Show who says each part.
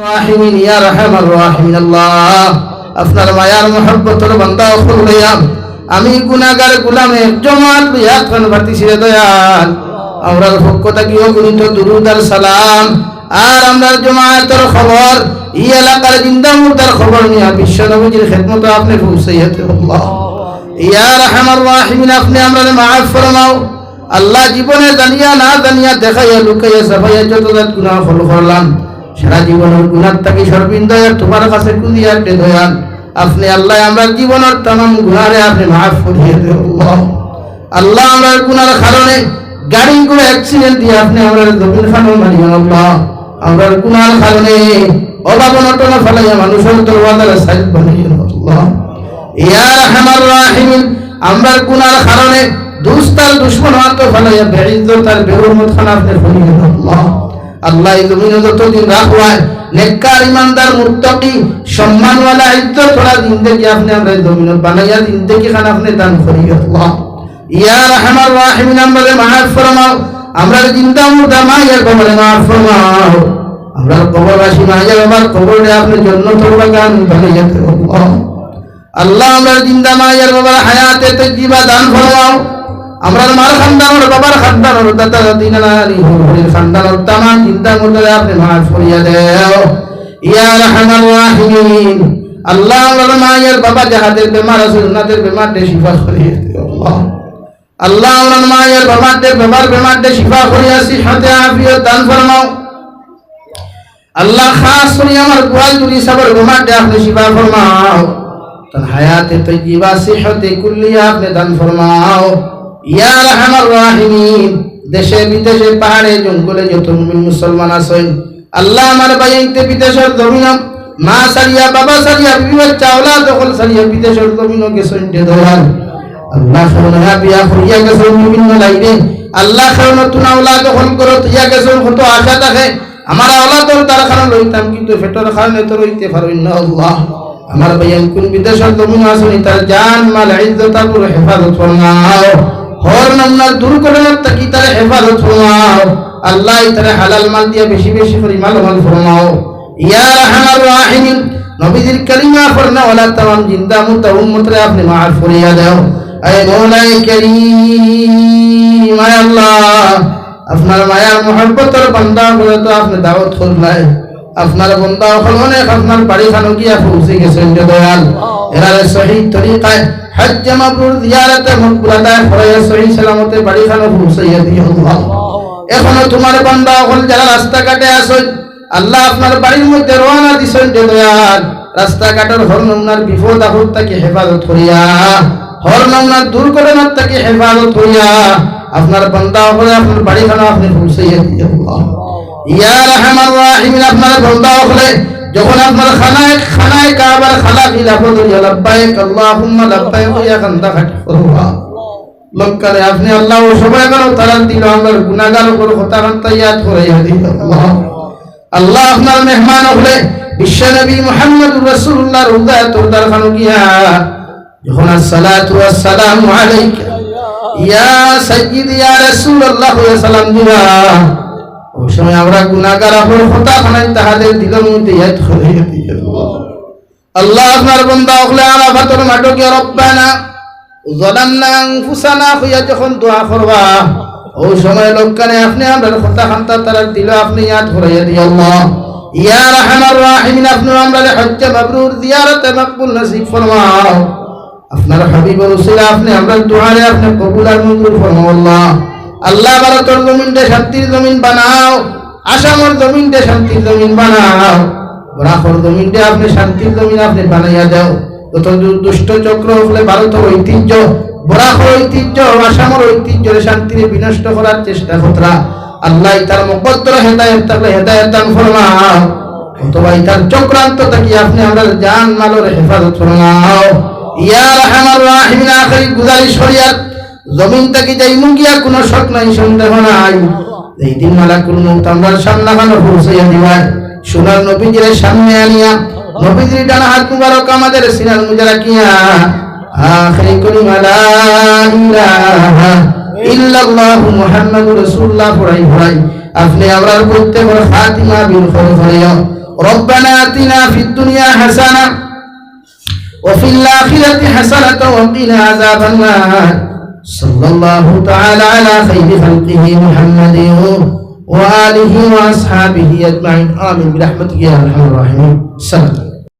Speaker 1: রাহিমিন ইয়া রাহমার রাহিমিন আল্লাহ আপনার মায়ার মহব্বতের বান্দা হইলাম আমি গুনাহগার গোলামে জমাত লইয়া কান বাতিছিরে দয়াল আমরার পক্ষ থেকে অগণিত দুরূদ আর সালাম আর আমরা জমায়েতের খবর এই এলাকার জিন্দা মুর্দার খবর নিয়ে বিশ্ব নবীর খিদমত আপনি পৌঁছাইতে আল্লাহ ইয়া রাহমার রাহিমিন আপনি আমরারে মাফ ফরমাও আল্লাহ জীবনে জানিয়া না জানিয়া দেখাইয়া লুকাইয়া সাফাইয়া যত গুনাহ করলাম সারা জীবনের গুনাহ থেকে সর্বিন্দয় তোমার কাছে কুলিয়া দয়াল আপনি আল্লাহ আমরা জীবনের तमाम গুনাহরে আপনি maaf করিয়ে দেন আল্লাহ আল্লাহ আমরা গুনার কারণে গাড়ি করে অ্যাক্সিডেন্ট দিয়ে আপনি আমরা জমিন খানো মারিয়া আল্লাহ আমরা গুনার কারণে অভাবনটন ফলাইয়া মানুষের দরওয়াজার সাইড বানাইয়া আল্লাহ ইয়া রাহমার রাহিমিন আমরা গুনার কারণে দুস্তার দুশমন আত ফলাইয়া বেইজ্জত আর বেহুরমত খানা আপনি ফলিয়ে আল্লাহ আল্লাহ এই জমিনে যতদিন রাখওয়ায় নেককার ইমানদার মুত্তাকি সম্মানওয়ালা ইজ্জতওয়ালা জিন্দেগি আপনি আমরা জমিনে বানাইয়া জিন্দেগি খান আপনি দান করিয়ে আল্লাহ ইয়া রাহমার রাহিমিন আমাদের মাফ ফরমাও আমরা জিন্দা মুর্দা মায়ের কবরে মাফ ফরমাও আমরা কবরবাসী মায়ের বাবার কবরে আপনি জান্নাতুল বাগান বানাইয়া দেন আল্লাহ আল্লাহ আমরা জিন্দা মায়ের বাবার হায়াতে তাইয়্যিবা দান ফরমাও আমরার মার খানদানোর বাবার খানদানোর দাদা দিনানানি হরির খানদানোর तमाम জিন্দা মুর্দা আপনি মাফ করিয়া দেও ইয়া রাহমার রাহিমিন আল্লাহ আমরার মায়ের বাবা যাহাদের বেমার আছে উনাদের বেমারতে শিফা করিয়ে দেও আল্লাহ আল্লাহ আমরার মায়ের বাবাদের বেমারতে শিফা করিয়া সিহতে আফিয়ত দান ফরমাও আল্লাহ খাস করে আমার গোয়াল জুরি সবার বেমারতে আপনি শিফা ফরমাও তার হায়াতে তাইয়্যিবা সিহতে কুল্লিয়া আপনি দান ফরমাও ইয়া রাহমার রাহিমিন দেশে বিদেশে পাহাড়ে জঙ্গলে যত মুমিন মুসলমান আছেন আল্লাহ আমার বাইতে বিদেশের জমিন মা সারিয়া বাবা সারিয়া বিবি বাচ্চা আওলাদ দখল সারিয়া বিদেশের জমিন গেছেন দেওয়াল আল্লাহ খাওনা বিয়া করিয়া গেছেন বিভিন্ন লাইনে আল্লাহ খাওনা তুনা আওলাদ দখল করো ইয়া গেছেন কত আশা থাকে আমার আওলাদর তার কারণ লইতাম কিন্তু ফেটর কারণে তো রইতে পারবেন না আল্লাহ আমার বাইন কোন বিদেশের জমিন আছেন তার জান মাল ইজ্জত আর হেফাজত ফরমাও হর নমনার দুর্ঘটনার থেকে তার হেফাজত ফরমাও আল্লাহ তার হালাল মাল দিয়ে বেশি বেশি করে মাল ফরমাও ইয়া রাহমার রাহিমিন নবীজির কালিমা পড়না ওয়ালা तमाम জিন্দা মুতা উম্মতরে আপনি maaf করিয়া দাও আয় মওলাই করিম আয় আল্লাহ আপনার মায়ার মহব্বতের বান্দা বলে তো আপনি দাওয়াত করলাই আপনার বান্দা হলনে আপনার বাড়ি খানো গিয়া পৌঁছে গেছেন দয়াল এরা সহি তরিকায় হজ মাবরুর জিয়ারতে মকবুলাতা ফরায়া সহি সালামতে বাড়ি খানো পৌঁছাইয়া দিও আল্লাহ এখনো তোমার বান্দা হল যারা রাস্তা কাটে আসেন আল্লাহ আপনার বাড়ির মধ্যে রওনা দিছেন দয়াল রাস্তা কাটার হর নমনার বিপদ আপদ থেকে হেফাজত করিয়া হর নমনার দুর্ঘটনার থেকে হেফাজত করিয়া আপনার বান্দা হলে আপনার বাড়ি খানো আপনি পৌঁছাইয়া দিও আল্লাহ ইয়া রাহমার রাহিমিন আপনার বান্দা হলে যখন আপনার খানায় কাবার খালা খিলাফত ইয়া লাব্বাইক আল্লাহুম্মা লাব্বাইক ইয়া খান্দা খাট করবা মক্কারে আপনি আল্লাহ ও সবাই করো তারান দিল আমার গুনাহগার উপর কথা কান্তা ইয়াদ করাইয়া দিল আল্লাহ আল্লাহ আপনার মেহমান হলে বিশ্ব নবী মুহাম্মদুর রাসূলুল্লাহর উদায়াতুর দরখানো গিয়া যখন আসসালাতু ওয়াসসালামু আলাইকা ইয়া সাইয়্যিদি ইয়া রাসূলুল্লাহ ইয়া সালাম দিবা ওই সময় আমরা গুনাহগার আপন কথা খানাই তাহাদের দিলের মধ্যে ইয়াদ করাইয়া দিল আল্লাহ আপনার বান্দা হলে আরাফাতুর মাঠকে রব্বানা যালামনা আনফুসানা হইয়া যখন দোয়া করবা ওই সময় লোককানে আপনি আমরা কথা খান্তা তারা দিল আপনি ইয়াদ করাইয়া দিও আল্লাহ ইয়া রাহমার রাহিমিন আপনি আমরা হজ্জ মাবরুর জিয়ারতে মকবুল নসিব ফরমাও আপনার হাবিবের উসিলা আপনি আমরা দুআরে আপনি কবুল আর মঞ্জুর ফরমাও আল্লাহ আল্লাহ ভারতের জমিনকে শান্তির জমিন বানাও আসামের জমিনকে শান্তির জমিন বানাও বরাকর জমিনকে আপনি শান্তির জমিন আপনি বানাইয়া দাও যত দুষ্ট চক্র হলে ভারতের ঐতিহ্য বরাকর ঐতিহ্য আসামের ঐতিহ্যের শান্তির বিনষ্ট করার চেষ্টা করা আল্লাহ তার মুকদ্দর হেদায়েত থাকলে হেদায়েত দান ফরমাও অথবা তার চক্রান্ত থেকে আপনি আমরা জান মালের হেফাজত ফরমাও ইয়া রাহমার রাহিমিন আখিরি গুজারিশ শরিয়াত জমিন থেকে যাই মুগিয়া কোনো শক নাই সন্দেহ নাই এই দিন মালাকুল মউত আমরার সামনে খানো পৌঁছাইয়া দিবাই সোনার নবীজির সামনে আনিয়া নবীজির ডানা হাত মুবারক আমাদের সিনার মুজা রাখিয়া আখিরি কলিমা লা ইলাহা ইল্লাল্লাহু মুহাম্মাদুর রাসূলুল্লাহ পড়াই আপনি আমরার প্রত্যেকের খাতিমা বিল খৈর করিও ربنا آتنا في الدنيا حسنة وفي الآخرة حسنة وقنا عذاب النار صلى الله تعالى على خير خلقه محمد وآله وأصحابه أجمعين آمين برحمتك يا أرحم الراحمين. سلام.